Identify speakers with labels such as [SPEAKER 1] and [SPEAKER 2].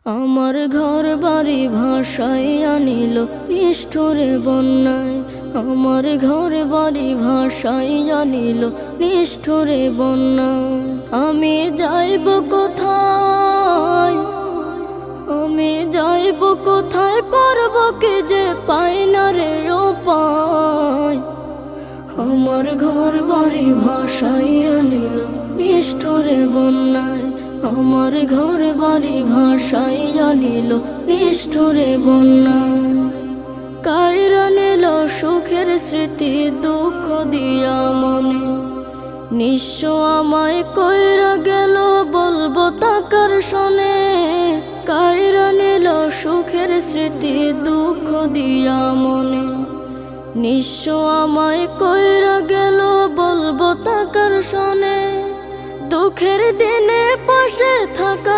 [SPEAKER 1] আমার ঘর বাড়ি ভাসাইয়া নিল নিষ্ঠুরে বন্যায়। আমার ঘর বাড়ি ভাসাইয়া নিল নিষ্ঠুরে বন্যায়। আমি যাইব কোথায়, আমি যাইব কোথায়, করব কি যে পাই না রে উপায়। আমার ঘর বাড়ি ভাসাইয়া নিল নিষ্ঠুরে বন্যায়। আমার ঘর বাড়ি ভাসাইয়া নিল নিষ্ঠুরে বন্যায়। কাইরা নিল সুখের স্মৃতি দুঃখ দিয়া মনে। নিঃস্ব আমায় কইরা গেল বলবো তাকার শোনে। কাইরা নিল সুখের স্মৃতি দুঃখ দিয়া মনে। নিঃস্ব আমায় কইরা গেল বলবো তাকার শোনে। দুঃখের দিনে পাশে থাকা